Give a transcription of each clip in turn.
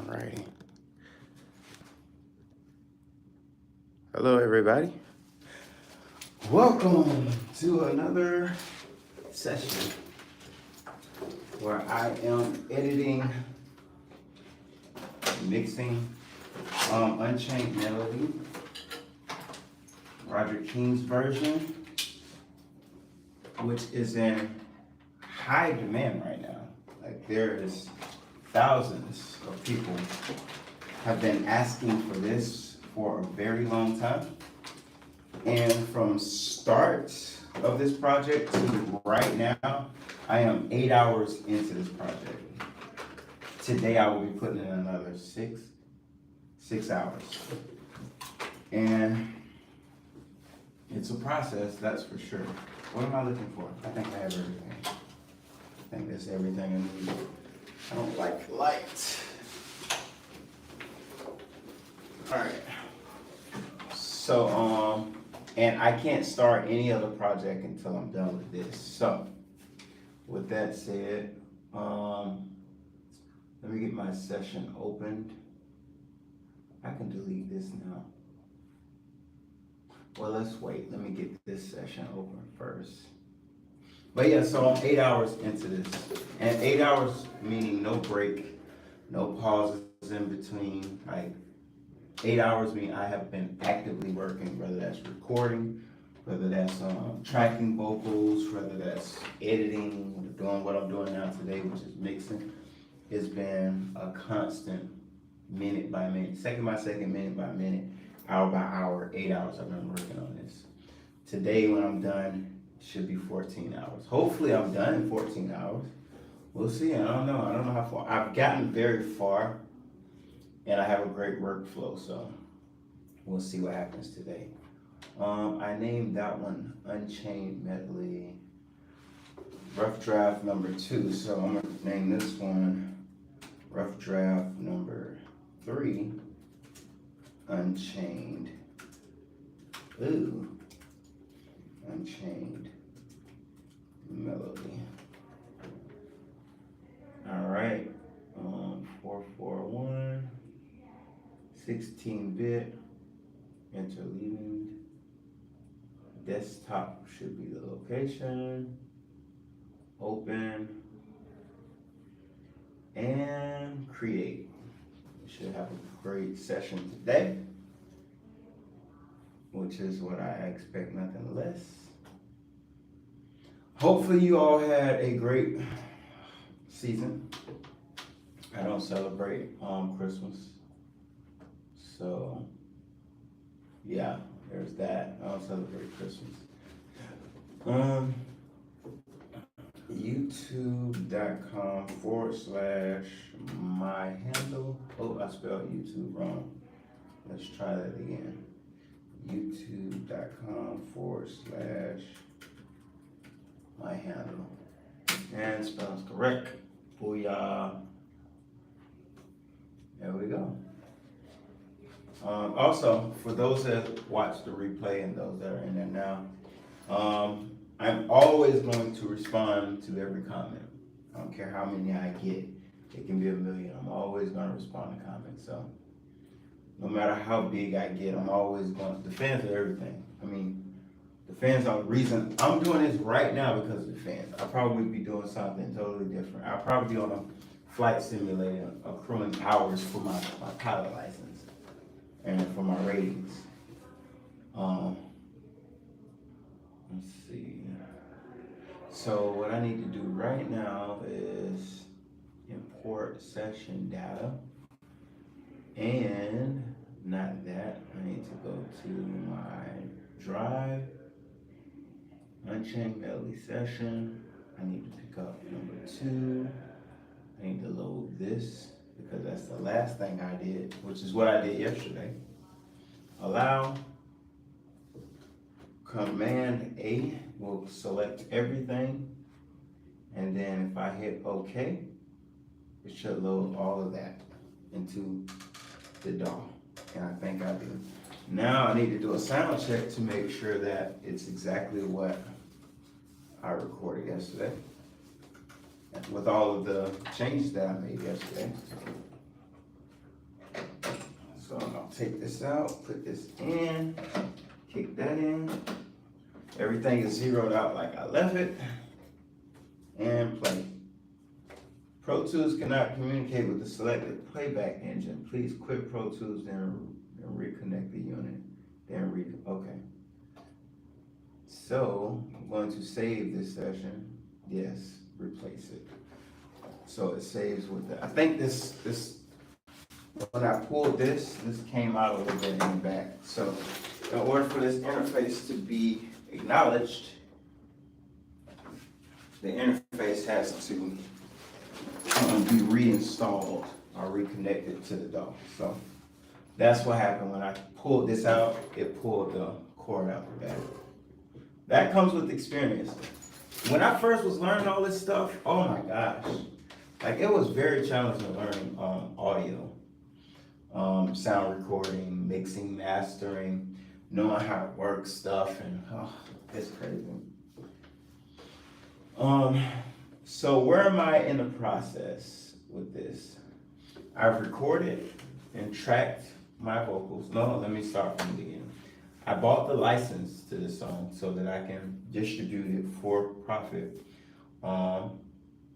Alrighty. Hello, everybody. Welcome to another session where I am editing, mixing Unchained Melody, Roger King's version, which is in high demand right now. Like, there is thousands of people have been asking for this for a very long time. And from start of this project to right now, I am 8 hours into this project. Today I will be putting in another six hours. And it's a process, that's for sure. What am I looking for? I think I have everything. I think that's everything I need. I don't like light. All right. So, and I can't start any other project until I'm done with this. So, with that said, let me get my session opened. I can delete this now. Well, let's wait. Let me get this session open first. But yeah, so I'm 8 hours into this. And 8 hours meaning no break, no pauses in between. Like, 8 hours mean I have been actively working, whether that's recording, whether that's tracking vocals, whether that's editing, doing what I'm doing now today, which is mixing. It's been a constant minute by minute, second by second, minute by minute, hour by hour, 8 hours I've been working on this. Today when I'm done, it should be 14 hours. Hopefully I'm done in 14 hours. We'll see, I don't know how far. I've gotten very far and I have a great workflow, so we'll see what happens today. I named that one Unchained Melody, rough draft number 2, so I'm gonna name this one rough draft number 3, Unchained. Unchained Melody. All right, 441, 16-bit, interleaving. Desktop should be the location. Open and create. We should have a great session today, which is what I expect, nothing less. Hopefully you all had a great season. I don't celebrate Christmas, so yeah, there's that. I don't celebrate Christmas. YouTube.com/my handle. Oh, I spelled YouTube wrong. Let's try that again. YouTube.com/my handle. And spelling's correct. Booyah. There we go. Also, for those that watch the replay and those that are in there now, I'm always going to respond to every comment. I don't care how many I get. It can be a million. I'm always going to respond to comments. So no matter how big I get, I'm always going to. The fans are everything. I mean, the fans are the reason I'm doing this right now, because of the fans. I'll probably be doing something totally different. I'll probably be on a flight simulator accruing hours for my pilot license and for my ratings. Let's see. So what I need to do right now is import session data, and not that, I need to go to my drive, Unchained Melody session. I need to pick up number 2. I need to load this because that's the last thing I did, which is what I did yesterday. Allow, Command A will select everything, and then if I hit OK, it should load all of that into the DAW, and I think I did. Now I need to do a sound check to make sure that it's exactly what I recorded yesterday, with all of the changes that I made yesterday. So I'll take this out, put this in, kick that in. Everything is zeroed out like I left it. And play. Pro Tools cannot communicate with the selected playback engine. Please quit Pro Tools, then reconnect the unit. Okay. So I'm going to save this session. Yes, replace it. So it saves with the, I think this, when I pulled this came out a little bit in the back. So in order for this interface to be acknowledged, the interface has to be reinstalled or reconnected to the DAW. So that's what happened when I pulled this out. It pulled the cord out the back. That comes with experience. When I first was learning all this stuff, oh my gosh, like it was very challenging learning audio, sound recording, mixing, mastering, knowing how to work stuff, and it's crazy. So where am I in the process with this? I've recorded and tracked my vocals. No, let me start from the beginning. I bought the license to this song so that I can distribute it for profit.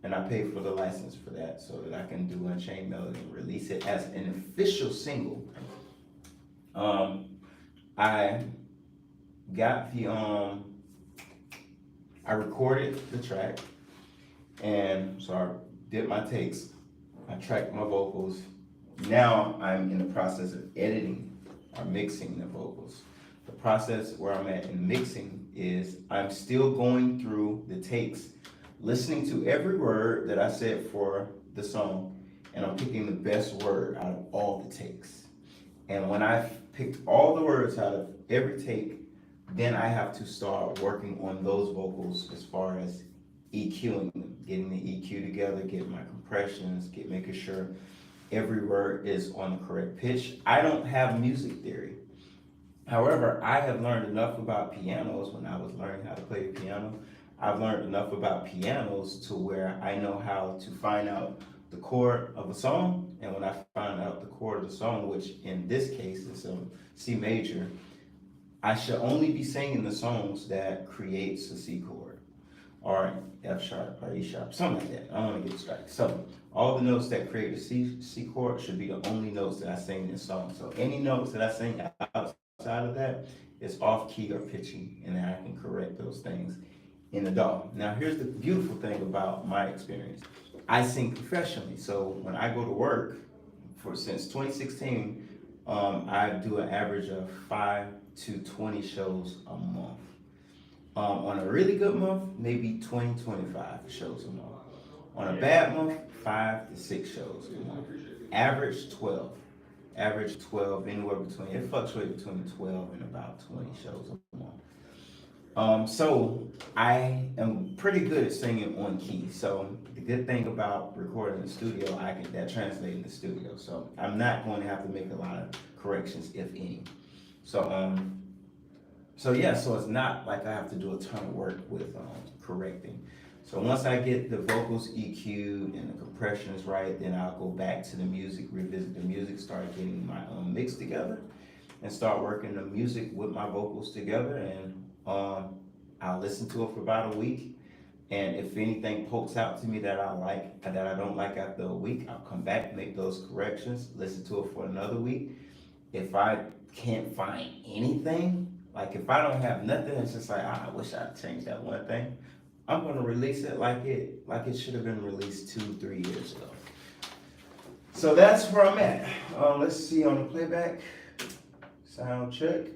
And I paid for the license for that so that I can do Unchained Melody and release it as an official single. I got the, I recorded the track, and so I did my takes, I tracked my vocals. Now I'm in the process of editing or mixing the vocals. The process where I'm at in mixing is I'm still going through the takes, listening to every word that I said for the song, and I'm picking the best word out of all the takes. And when I've picked all the words out of every take, then I have to start working on those vocals as far as EQing them, getting the EQ together, getting my compressions, making sure every word is on the correct pitch. I don't have music theory. However, I have learned enough about pianos when I was learning how to play the piano. I've learned enough about pianos to where I know how to find out the chord of a song, and when I find out the chord of the song, which in this case is a C major, I should only be singing the songs that creates a C chord, or F sharp, or E sharp, something like that. I don't want to get distracted. So all the notes that create a C chord should be the only notes that I sing in this song. So any notes that I sing outside of that is off key or pitchy, and then I can correct those things in the DAW. Now here's the beautiful thing about my experience. I sing professionally, so when I go to work, since 2016, I do an average of 5 to 20 shows a month. On a really good month, maybe 20, 25 shows a month. On a bad month, 5 to 6 shows a month. Average 12. Average 12, anywhere between, it fluctuates between 12 and about 20 shows a month. So I am pretty good at singing on key. So the good thing about recording in the studio, that translate in the studio. So I'm not going to have to make a lot of corrections, if any. So so it's not like I have to do a ton of work with correcting. So once I get the vocals EQ'd and the compression is right, then I'll go back to the music, revisit the music, start getting my mix together, and start working the music with my vocals together, and I'll listen to it for about a week, and if anything pokes out to me that I like, that I don't like after a week, I'll come back, make those corrections, listen to it for another week. If I can't find anything, like if I don't have nothing, it's just like, I wish I'd changed that one thing, I'm gonna release it like it should have been released 2-3 years ago. So that's where I'm at. Let's see on the playback, sound check.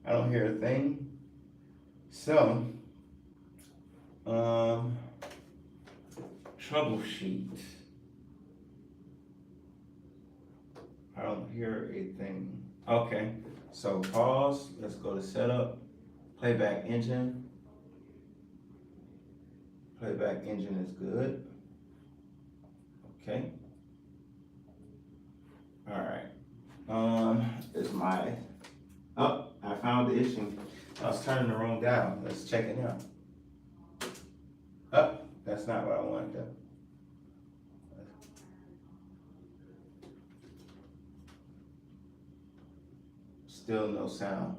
I don't hear a thing. So, troubleshoot. I don't hear a thing. Okay, so pause. Let's go to setup. Playback engine. Playback engine is good. Okay. All right. Is my, I found the issue. I was turning the wrong dial. Let's check it out. That's not what I wanted to. Still no sound.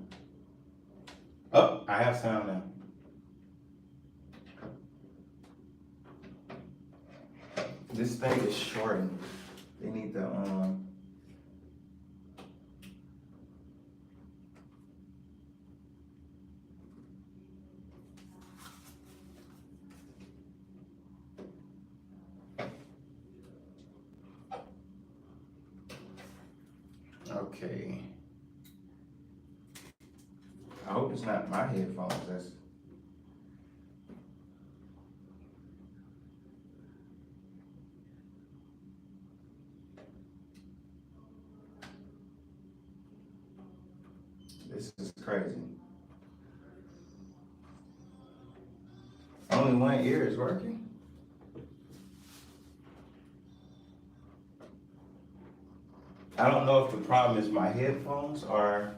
Oh, I have sound now. This thing is shorting. They need to okay. I hope it's not my headphones. This is crazy. Only one ear is working. I don't know if the problem is my headphones or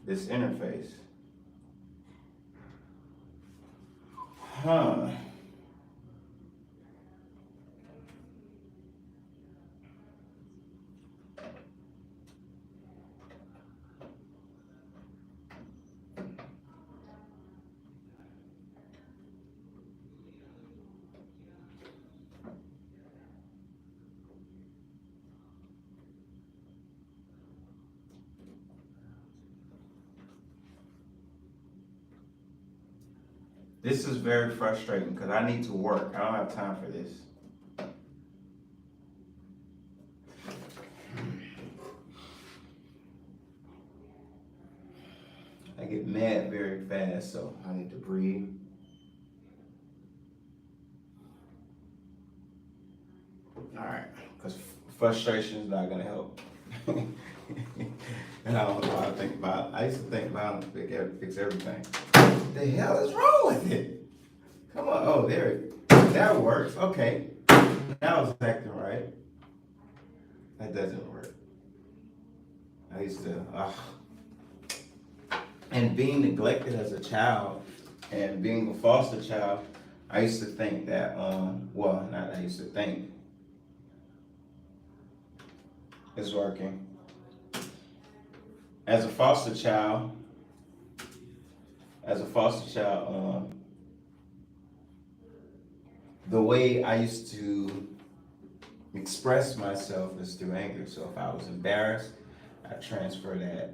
this interface. Huh. This is very frustrating because I need to work. I don't have time for this. I get mad very fast, so I need to breathe. All right, because frustration is not gonna help. And I don't know how to think about it. I used to think violence fix everything. What the hell is wrong with it? Come on, oh, there it, that works, okay. Now it's acting right. That doesn't work. I used to, and being neglected as a child and being a foster child, I used to think that, well, not I used to think, it's working. As a foster child, the way I used to express myself is through anger. So if I was embarrassed, I transfer that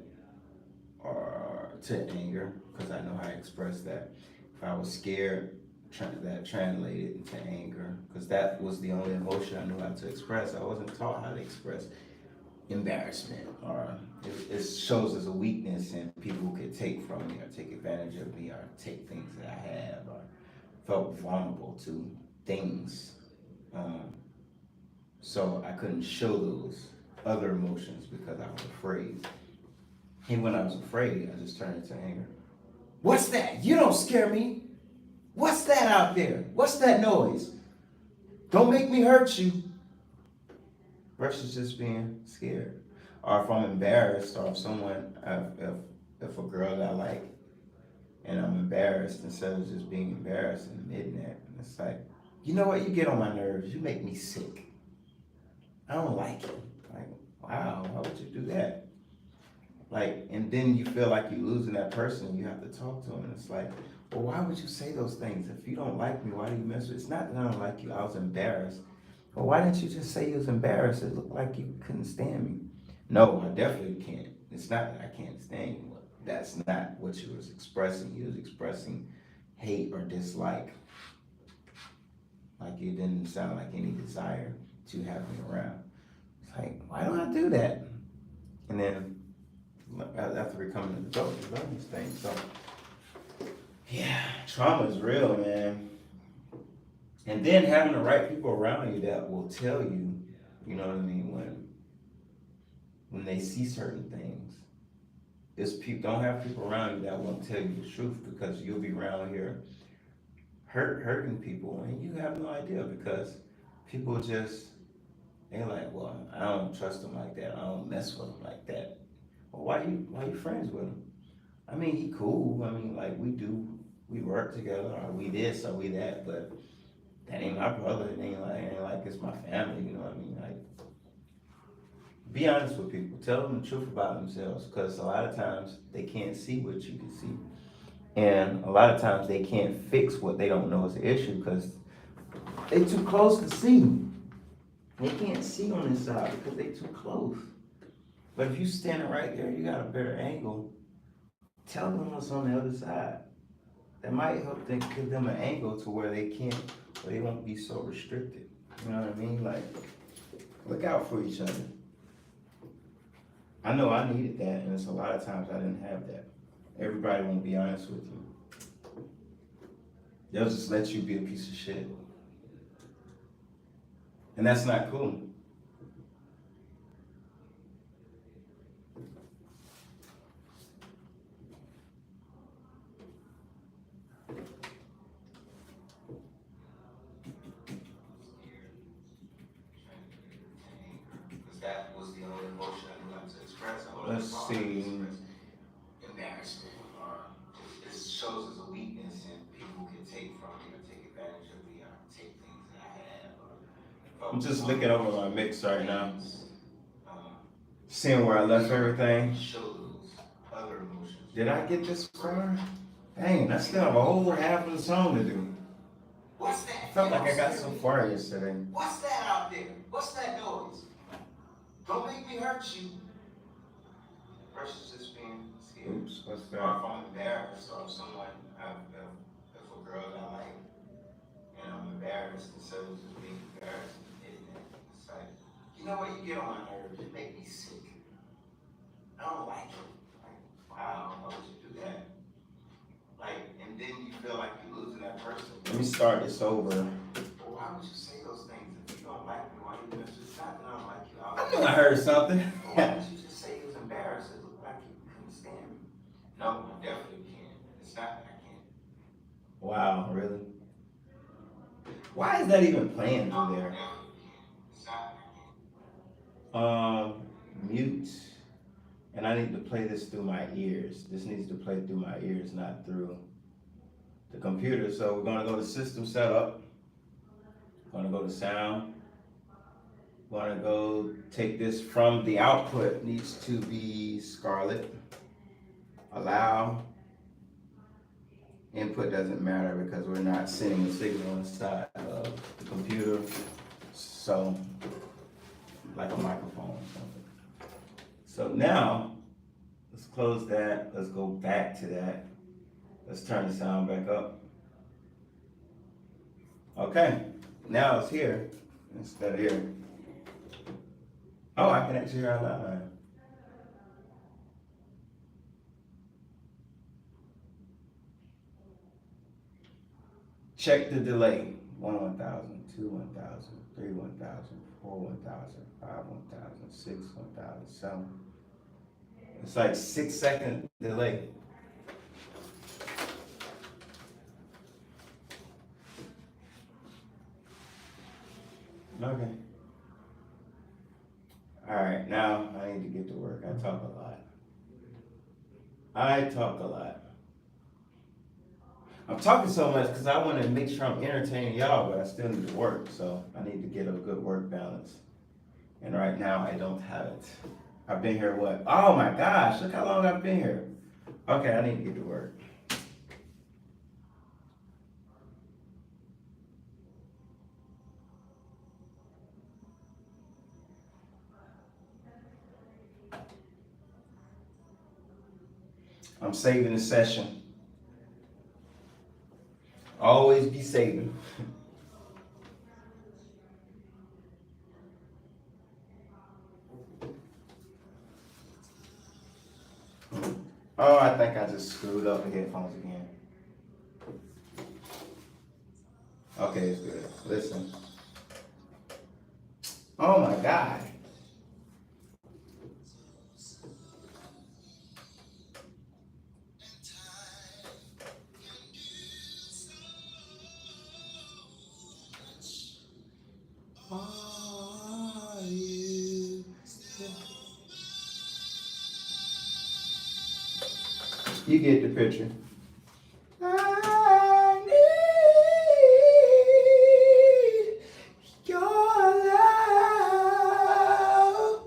to anger because I know how to express that. If I was scared, that translated into anger because that was the only emotion I knew how to express. I wasn't taught how to express embarrassment, or it shows as a weakness and people could take from me or take advantage of me or take things that I have or felt vulnerable to things. So I couldn't show those other emotions because I was afraid. And when I was afraid, I just turned into anger. What's that? You don't scare me. What's that out there? What's that noise? Don't make me hurt you. Versus just being scared. Or if I'm embarrassed, or if someone, if a girl that I like, and I'm embarrassed, instead of just being embarrassed and admitting that, it's like, you know what? You get on my nerves. You make me sick. I don't like it. Like, wow, why would you do that? Like, and then you feel like you're losing that person. You have to talk to them, and it's like, well, why would you say those things? If you don't like me, why do you mess with? It's not that I don't like you. I was embarrassed. Well, why didn't you just say you was embarrassed? It looked like you couldn't stand me. No, I definitely can't. It's not that I can't stand you. That's not what you was expressing. You was expressing hate or dislike. Like it didn't sound like any desire to have me around. It's like, why don't I do that? And then after becoming an adult, you learn these things. So, yeah, trauma is real, man. And then having the right people around you that will tell you, you know what I mean, when they see certain things. It's people, don't have people around you that won't tell you the truth because you'll be around here hurting people and you have no idea because people just, they're like, well, I don't trust him like that. I don't mess with him like that. Well, why you friends with him? I mean, he cool. I mean, like we work together or we this or we that, but that ain't my brother. It ain't like it's my family. You know what I mean? Like, Be honest with people. Tell them the truth about themselves, because a lot of times they can't see what you can see. And a lot of times they can't fix what they don't know is the issue because they too close to see. They can't see on this side because they too close. But if you standing right there, you got a better angle. Tell them what's on the other side. That might help them, give them an angle to where they can't, where they won't be so restricted. You know what I mean? Like, look out for each other. I know I needed that, and it's a lot of times I didn't have that. Everybody won't be honest with you. They'll just let you be a piece of shit. And that's not cool. That was the only emotion I knew how to express. Let's see. Embarrassment, or it shows as a weakness, and people can take from me or take advantage of me or take things that I have. I'm just looking over my mix right now, seeing where I left everything. Did I get this far? Dang, I still have a whole half of the song to do. What's that? I felt like I got so far yesterday. What's that out there? What's that noise? Don't make me hurt you. Versus just being scared. Oops, what's that? Or if I'm embarrassed, or if someone, if a girl that I like, and I'm embarrassed, instead of just being embarrassed and hitting it, it's like, you know what, you get on my nerves, you make me sick. I don't like it. Like, wow, why would you do that? Like, and then you feel like you're losing that person. Let me start this over. Well, why would you say those things if you don't like me? Why you just not that I don't like you? I knew I heard something. Why would you just say you was embarrassed? It looked like you couldn't stand me. No, I definitely can. It's not that I can't. Wow, really? Why is that even playing through there? It's not that I can't. Mute. And I need to play this through my ears. This needs to play through my ears, not through the computer. So we're gonna go to system setup. Gonna go to sound. Gonna go take this from the output, needs to be Scarlet. Allow. Input doesn't matter because we're not sending a signal inside of the computer. So, like a microphone or something. So now, let's close that. Let's go back to that. Let's turn the sound back up. Okay, now it's here instead of here. Oh, I can actually hear our line. Check the delay. 1 1,000, 2 1,000, 3 1,000, 4 1,000, 5 1,000, 6 1,000, 7. It's like 6-second delay. Okay. All right, now I need to get to work. I talk a lot. I'm talking so much because I want to make sure I'm entertaining y'all, but I still need to work. So I need to get a good work balance. And right now I don't have it. I've been here what? Oh my gosh, look how long I've been here. Okay, I need to get to work. I'm saving the session. Always be saving. Oh, I think I just screwed up the headphones again. Okay, it's good. Listen. Oh my God. Are you? You get the picture. I need your love.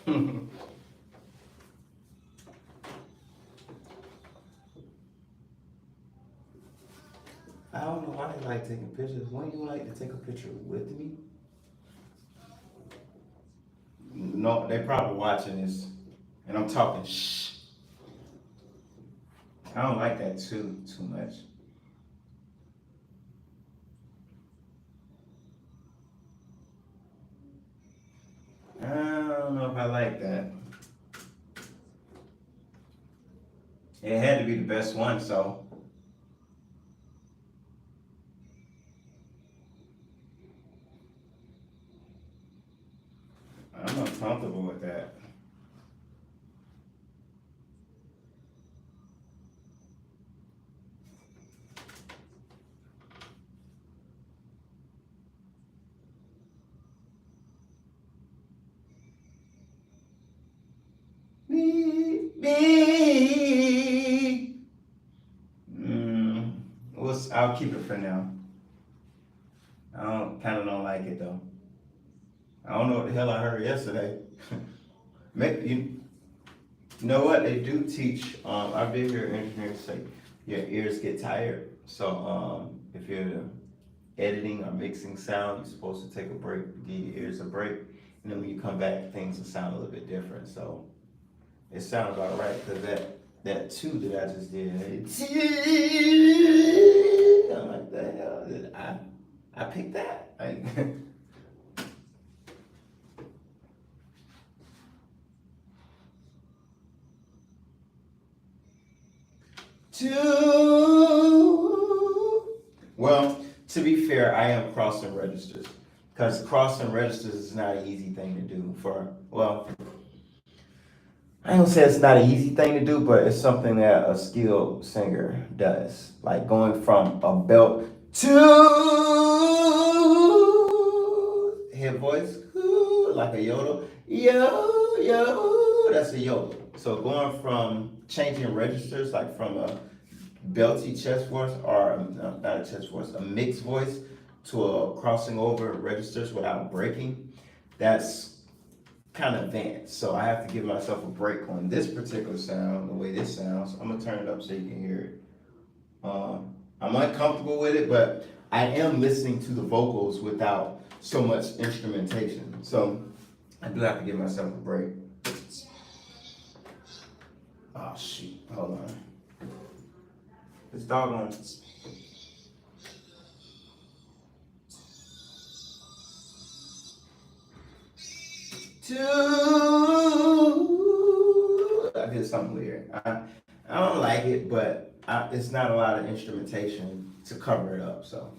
I don't know why they like taking pictures. Wouldn't you like to take a picture with me? No, they probably watching this, and I'm talking shh. I don't like that too much. I don't know if I like that. It had to be the best one, so I'm uncomfortable with that. Me. Mm, I'll keep it for now. I don't kind of don't like it though. I don't know what the hell I heard yesterday. You know what they do teach? I did hear engineers say your ears get tired. So if you're editing or mixing sound, you're supposed to take a break, give your ears a break, and then when you come back, things will sound a little bit different. So it sounded about right because that two that I just did, I'm like, the hell did I picked that? Like, two. Well, to be fair, I am crossing registers because crossing registers is not an easy thing to do. I don't say it's not an easy thing to do, but it's something that a skilled singer does. Like going from a belt to his voice, like a yodel, yo, that's a yodel. So going from changing registers, like from a belty chest voice or not a chest voice, a mixed voice to a crossing over registers without breaking, that's kind of advanced. So I have to give myself a break on this particular sound, the way this sounds. I'm gonna turn it up so you can hear it. I'm uncomfortable with it, but I am listening to the vocals without so much instrumentation. So I do have to give myself a break. Oh shoot, hold on. This doggone. I did something weird. I don't like it, but it's not a lot of instrumentation to cover it up. So,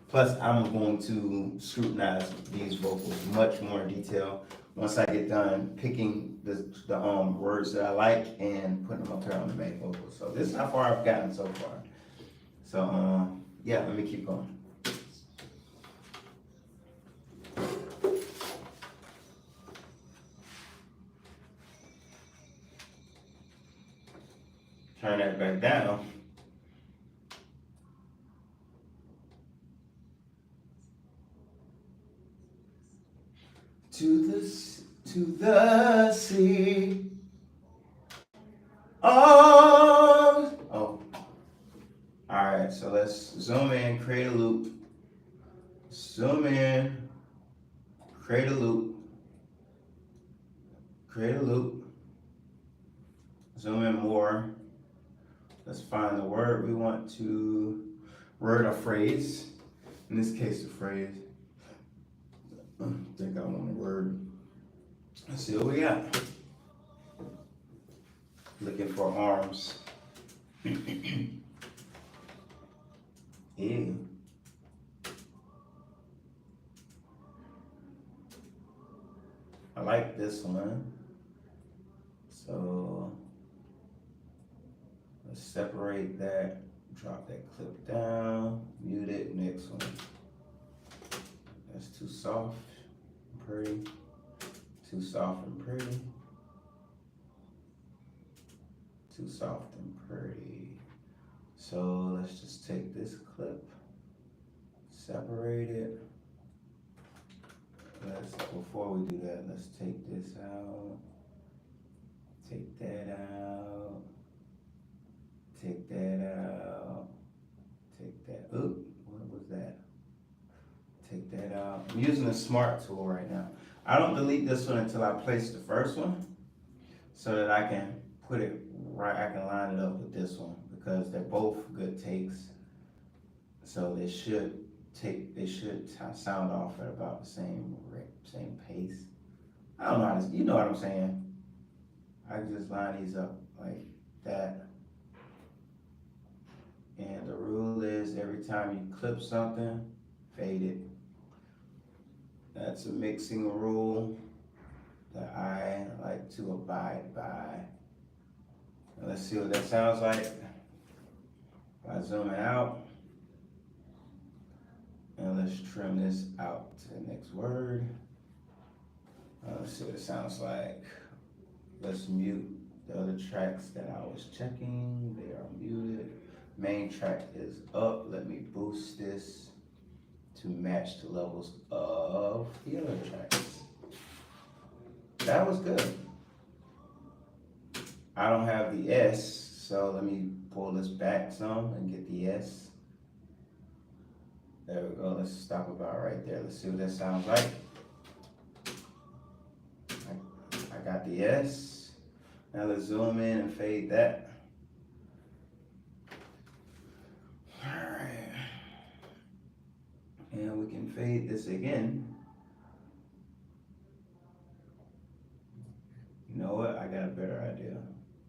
plus I'm going to scrutinize these vocals much more in detail once I get done picking the words that I like and putting them up here on the main vocals. So this is how far I've gotten so far. So yeah, let me keep going. Turn that back down. To the sea. Oh. All right. So let's zoom in, create a loop. Zoom in, create a loop, create a loop. Zoom in more. Let's find the word we want to word a phrase. In this case, a phrase. I think I want a word. Let's see what we got. Looking for arms. Yeah. I like this one. So let's separate that, drop that clip down, mute it, next one. That's too soft and pretty, too soft and pretty, too soft and pretty. So let's just take this clip, separate it. Before we do that, let's take this out. Take that out. Take that out. Take that. Oop, what was that? Take that out. I'm using the smart tool right now. I don't delete this one until I place the first one so that I can put it right, I can line it up with this one because they're both good takes. So they should sound off at about the same pace. I don't know how to, you know what I'm saying. I can just line these up like that. And the rule is every time you clip something, fade it. That's a mixing rule that I like to abide by. Now let's see what that sounds like. By zooming out. And let's trim this out to the next word. Let's see what it sounds like. Let's mute the other tracks that I was checking. They are muted. Main track is up. Let me boost this to match the levels of the other tracks. That was good. I don't have the S, so let me pull this back some and get the S. There we go. Let's stop about right there. Let's see what that sounds like. I got the S. Now let's zoom in and fade that. All right. And we can fade this again. You know what? I got a better idea.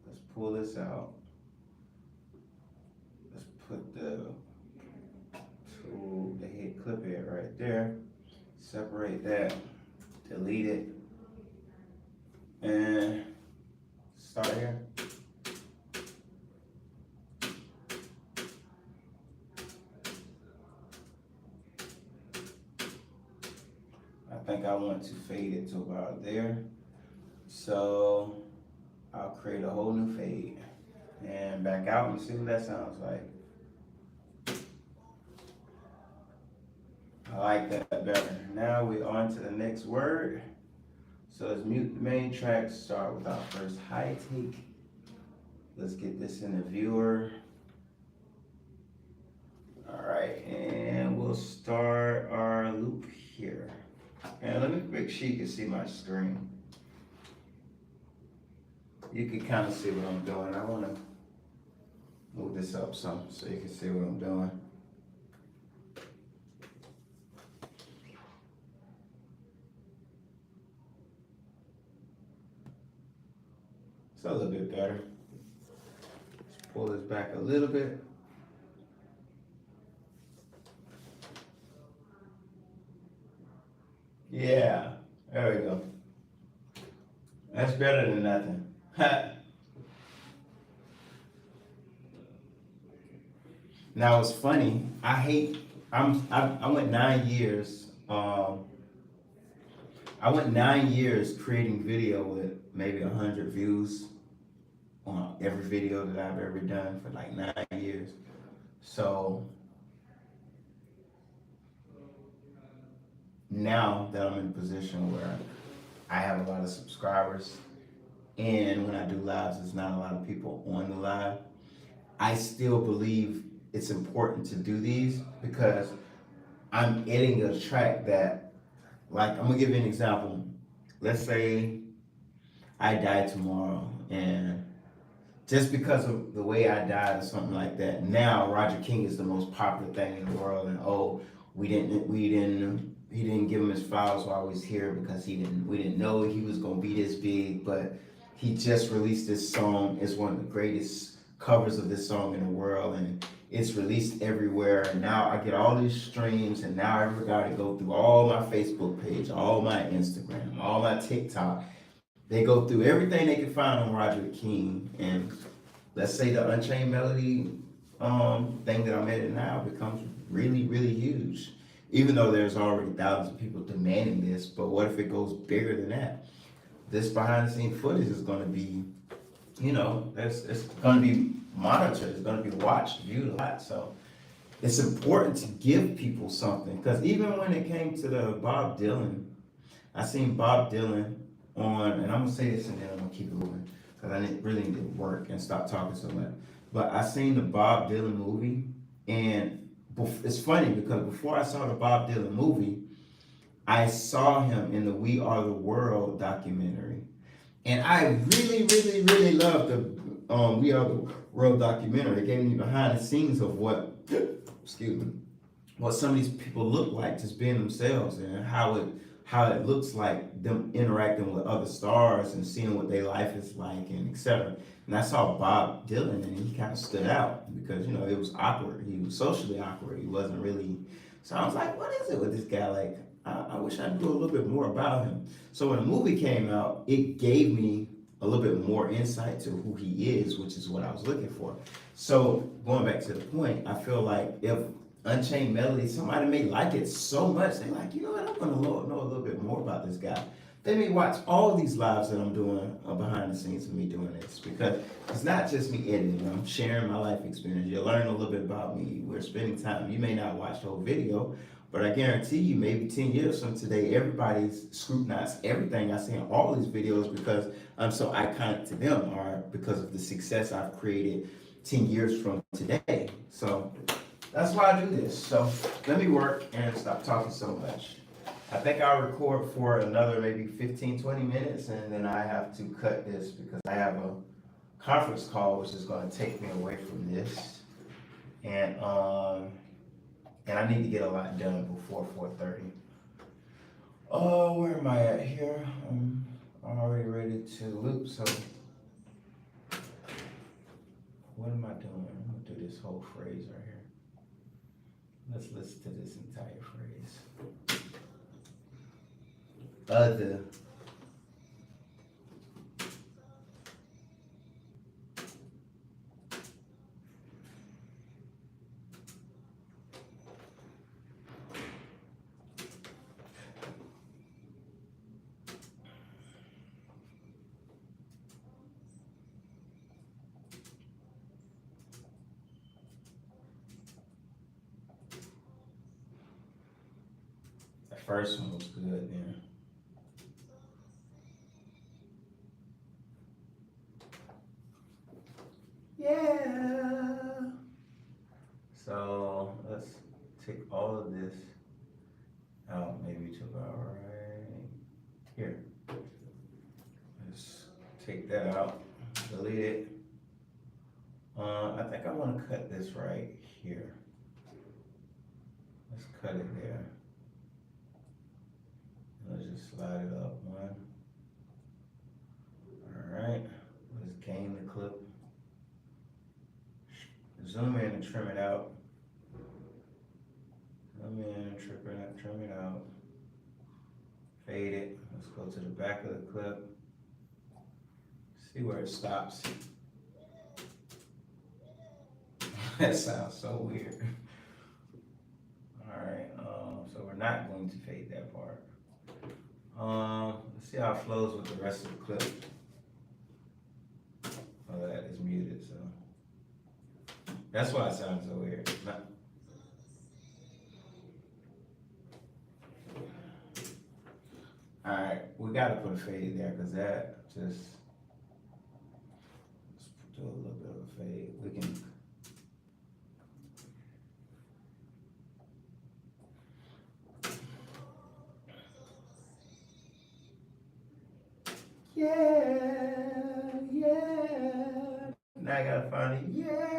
Let's pull this out. Let's put the head clip head right there. Separate that. Delete it. And start here. I think I want to fade it to about there. So I'll create a whole new fade and back out and see what that sounds like. I like that better. Now we're on to the next word. So let's mute the main track, start with our first high take. Let's get this in the viewer. All right, and we'll start our loop here. And let me make sure you can see my screen. You can kind of see what I'm doing. I want to move this up some so you can see what I'm doing. It's a little bit better. Let's pull this back a little bit. Yeah, there we go. That's better than nothing. Now it's funny. I went 9 years. I went 9 years creating video with maybe 100 views on every video that I've ever done for like 9 years. So now that I'm in a position where I have a lot of subscribers, and when I do lives, there's not a lot of people on the live, I still believe it's important to do these because I'm editing a track that, like, I'm gonna give you an example. Let's say I die tomorrow, and just because of the way I died or something like that, now Roger King is the most popular thing in the world, and oh, he didn't give him his flowers while he was here because we didn't know he was gonna be this big, but he just released this song. It's one of the greatest covers of this song in the world, and it's released everywhere, and now I get all these streams, and now I gotta go through all my Facebook page, all my Instagram, all my TikTok. They go through everything they can find on Roger King, and let's say the Unchained Melody thing that I'm editing now becomes really, really huge. Even though there's already thousands of people demanding this, but what if it goes bigger than that? This behind the scenes footage is gonna be, it's gonna be monitored, it's gonna be watched, viewed a lot. So it's important to give people something, because even when it came to the Bob Dylan, I seen Bob Dylan on, and I'm gonna say this and then I'm gonna keep it moving, because I didn't really need to work and stop talking so much. But I seen the Bob Dylan movie, and it's funny because before I saw the Bob Dylan movie, I saw him in the We Are the World documentary. And I really, really, really loved the We Are the World documentary. It gave me behind the scenes of what, excuse me, what some of these people look like just being themselves, and how it looks like them interacting with other stars and seeing what their life is like and etc. And I saw Bob Dylan, and he kind of stood out because it was awkward. He was socially awkward. He wasn't really. So I was like, what is it with this guy? Like, I wish I knew a little bit more about him. So when the movie came out, it gave me a little bit more insight to who he is, which is what I was looking for. So going back to the point, I feel like if Unchained Melody, somebody may like it so much, they're like, you know what, I'm gonna know a little bit more about this guy. They may watch all these lives that I'm doing behind the scenes of me doing this, because it's not just me editing, I'm sharing my life experience. You'll learn a little bit about me. We're spending time. You may not watch the whole video, but I guarantee you, maybe 10 years from today, everybody's scrutinized everything I say in all these videos because I'm so iconic to them, or because of the success I've created 10 years from today. So that's why I do this. So let me work and stop talking so much. I think I'll record for another maybe 15, 20 minutes, and then I have to cut this because I have a conference call which is going to take me away from this. And I need to get a lot done before 4:30. Oh, where am I at here? I'm already ready to loop, so what am I doing? I'm gonna do this whole phrase right here. Let's listen to this entire phrase. Other. The first one was good, man. Yeah. So let's take all of this out, maybe to about right here. Let's take that out, delete it. I think I want to cut this right here. Let's cut it there. Let's just slide it up one. All right. Let's gain the clip. Zoom in and trim it out. Zoom in and trim it out. Fade it. Let's go to the back of the clip. See where it stops. That sounds so weird. All right. So we're not going to fade that part. Let's see how it flows with the rest of the clip. Oh, that is muted, so that's why it sounds so weird. All right, we gotta put a fade there because that just, let's do a little bit of a fade. We can. Yeah, yeah. Now I gotta find it. Yeah.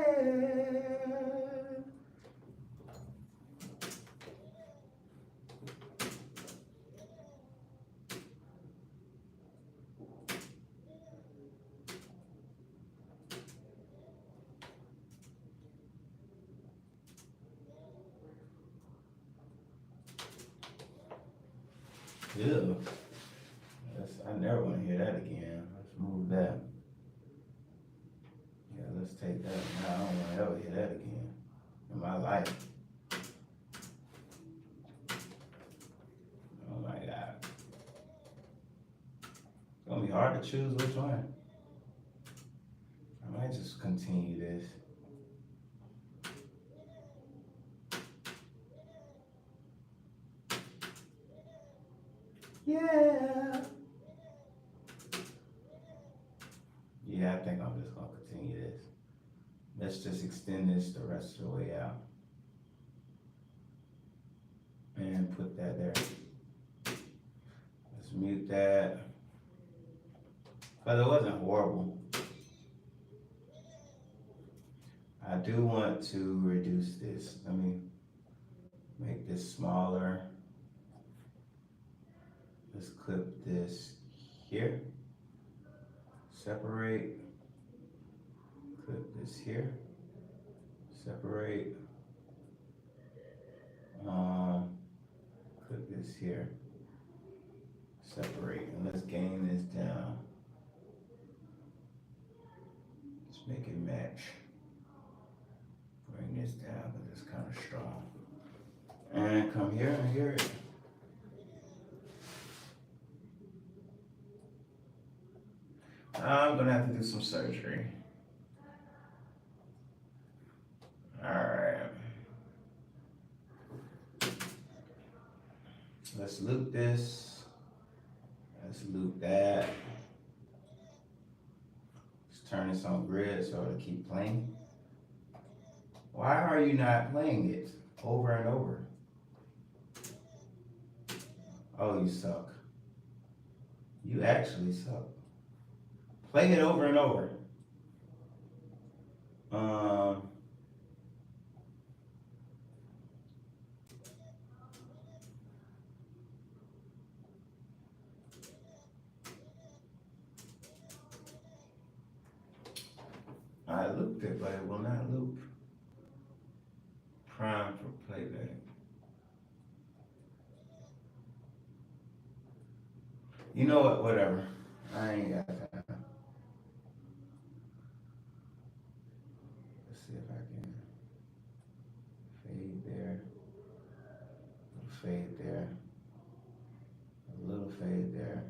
Ew. I never want to hear that again. Let's move that. Yeah, let's take that. No, I don't want to ever hear that again in my life. Oh my God. It's gonna be hard to choose which one. I might just continue this. Yeah. Yeah, let's just extend this the rest of the way out. And put that there. Let's mute that. But it wasn't horrible. I do want to reduce this. Let me make this smaller. Let's clip this here. Separate. Clip this here. Separate. Clip this here. Separate. And let's gain this down. Let's make it match. Bring this down because it's kind of strong. And come here and hear it. I'm gonna have to do some surgery. All right. Let's loop this. Let's loop that. Let's turn this on grid so it'll keep playing. Why are you not playing it over and over? Oh, you suck. You actually suck. Play it over and over. I looped it, but it will not loop. Prime for playback. You know what? Whatever. I ain't got time. Let's see if I can fade there. A little fade there. A little fade there.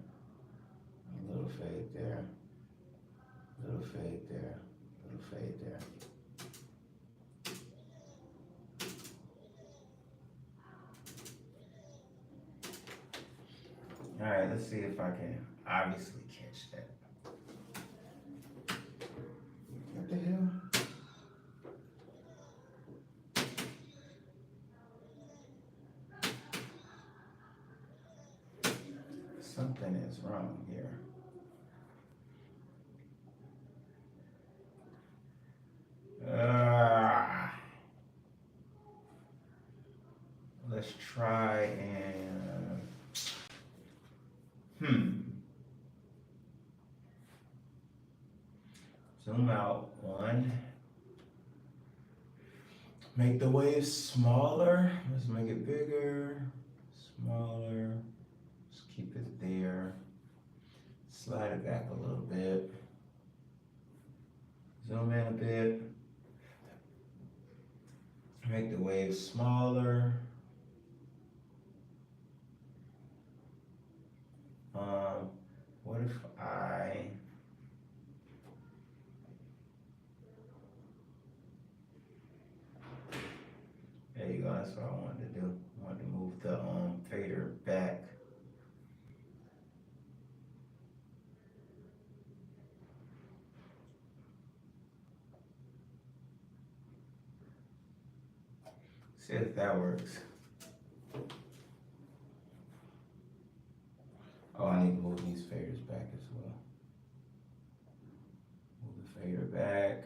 A little fade there. A little fade there. A little fade there. All right, let's see if I can obviously catch that. What the hell? Something is wrong here. Let's try and zoom out one. Make the wave smaller. Let's make it bigger, smaller. Let's keep it there. Slide it back a little bit. Zoom in a bit. Make the wave smaller. What if I there you go, that's what I wanted to do. I wanted to move the fader back. See if that works. Oh, I need to move these faders back as well. Move the fader back.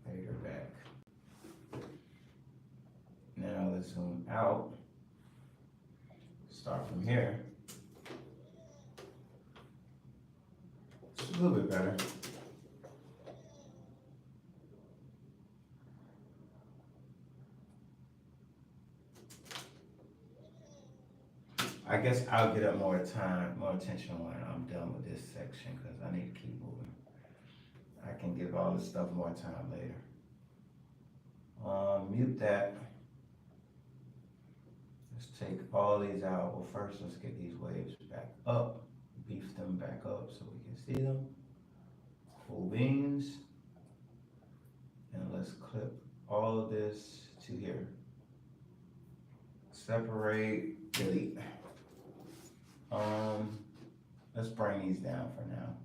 Fader back. Now let's zoom out. Start from here. It's a little bit better. I guess I'll get up more attention when I'm done with this section because I need to keep moving. I can give all this stuff more time later. Mute that. Let's take all these out. Well, first let's get these waves back up. Beef them back up so we can see them. Cool beans. And let's clip all of this to here. Separate, delete. Let's bring these down for now.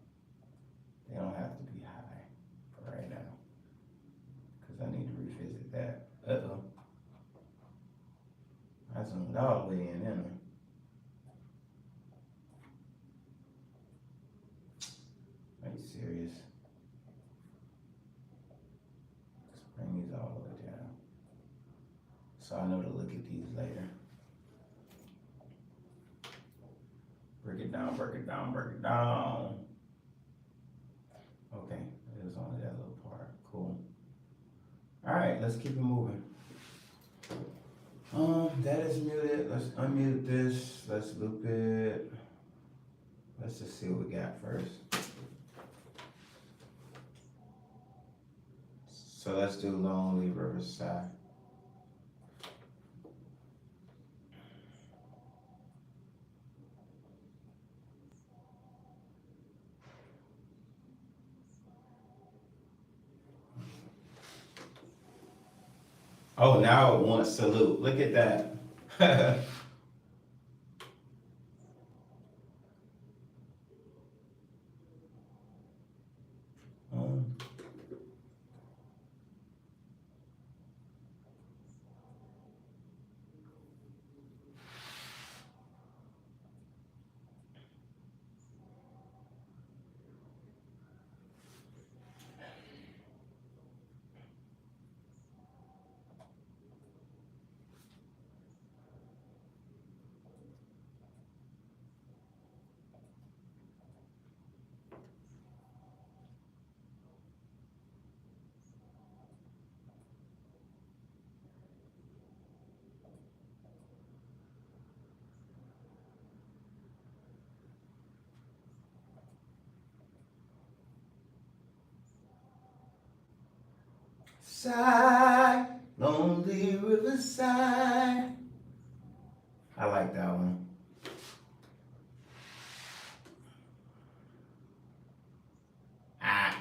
They don't have to be high for right now. zoomed all the way in, didn't I? Are you serious? Let's bring these all the way down. So I know to look at these later. Break it down, break it down, break it down. Okay, it was only that little part. Cool. All right, let's keep it moving. That is muted. Let's unmute this. Let's loop it. Let's just see what we got first. So let's do Lonely Riverside. Oh, now it wants salute. Look at that. um, Side, lonely riverside. I like that one. Ah.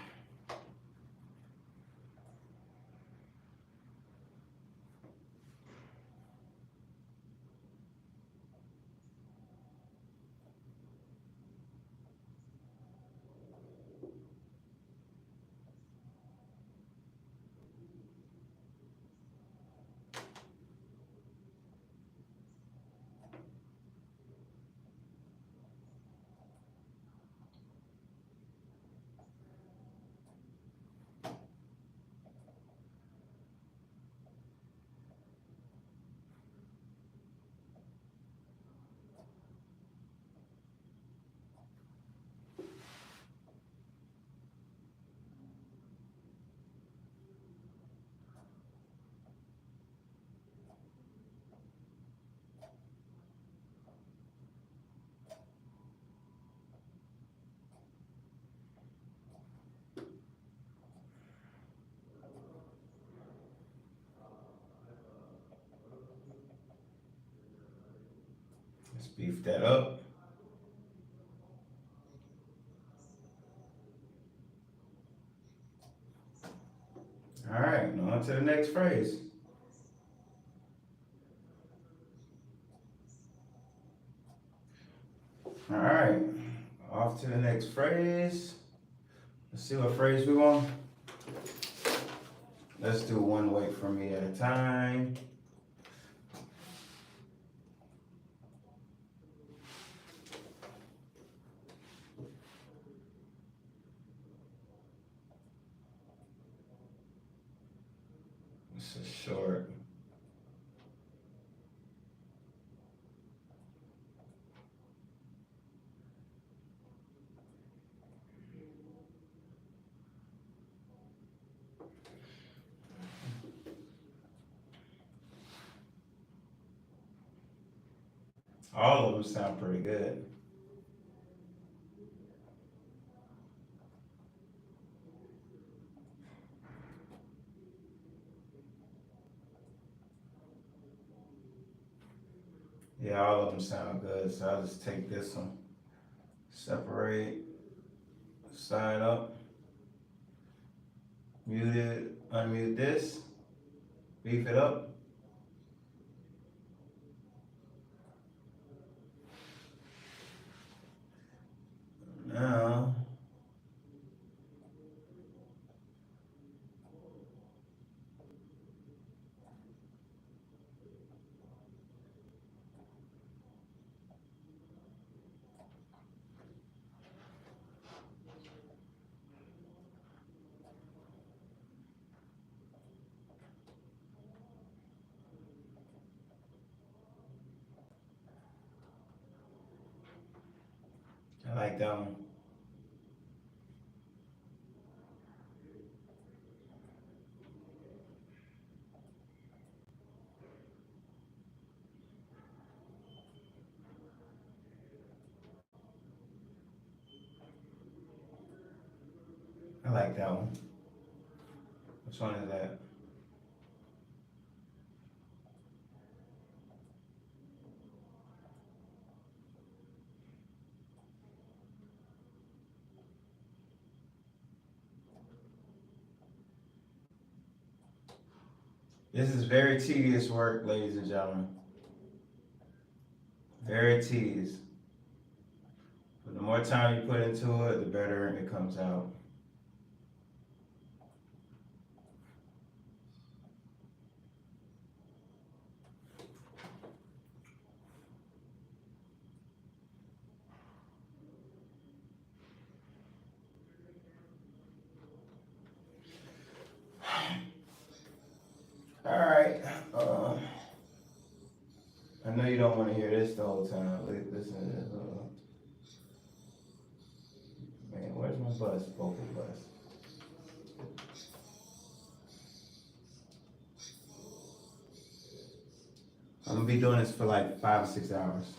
Let's beef that up. All right, now on to the next phrase. All right, off to the next phrase. Let's see what phrase we want. Let's do one wait for me at a time. This is short. All of them sound pretty good. Yeah, all of them sound good. So I'll just take this one, separate, sign up, mute it, unmute this, beef it up. Now, that one. I like that one. Which one is that? This is very tedious work, ladies and gentlemen. Very tedious. But the more time you put into it, the better it comes out. All right. I know you don't want to hear this the whole time. Listen to this. Man, where's my bus? Vocal bus. I'm gonna be doing this for like 5 or 6 hours.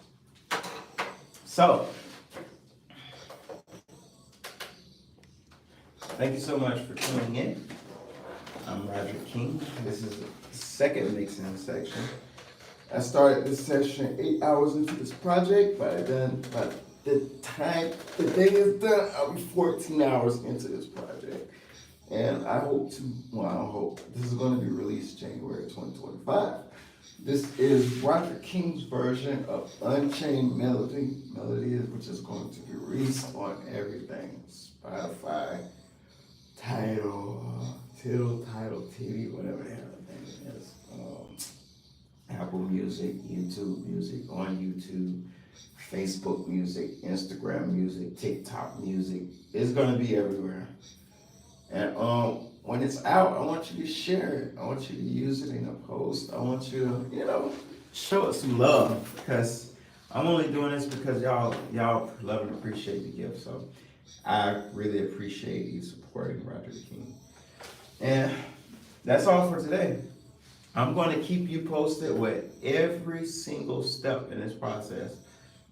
So, thank you so much for tuning in. I'm Roger King. This is the second mixing section. I started this session 8 hours into this project. By the time the day is done, I'll be 14 hours into this project. And I hope this is going to be released January 2025. This is Roger King's version of Unchained Melody, which is going to be released on everything: Spotify, Tidal, TV, whatever the hell the thing is. Apple Music, YouTube Music, on YouTube, Facebook Music, Instagram Music, TikTok Music. It's gonna be everywhere. And when it's out, I want you to share it. I want you to use it in a post. I want you to, show it some love, because I'm only doing this because y'all love and appreciate the gift. So I really appreciate you supporting Roger King. And that's all for today. I'm going to keep you posted with every single step in this process,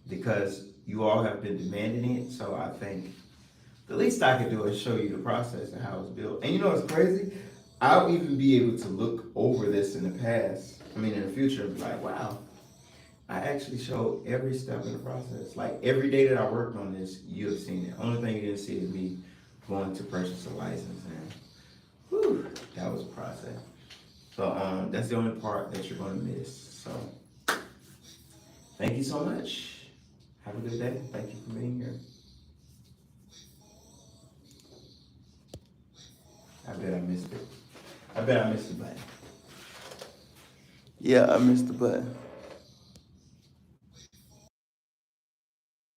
because you all have been demanding it. So I think the least I can do is show you the process and how it's built. And you know what's crazy? I'll even be able to look over this in the future, and be like, wow, I actually showed every step in the process. Like every day that I worked on this, you have seen it. Only thing you didn't see is me going to purchase a license, and whew, that was a process. So that's the only part that you're going to miss. So thank you so much. Have a good day. Thank you for being here. I bet I missed it. I bet I missed the button. Yeah, I missed the button.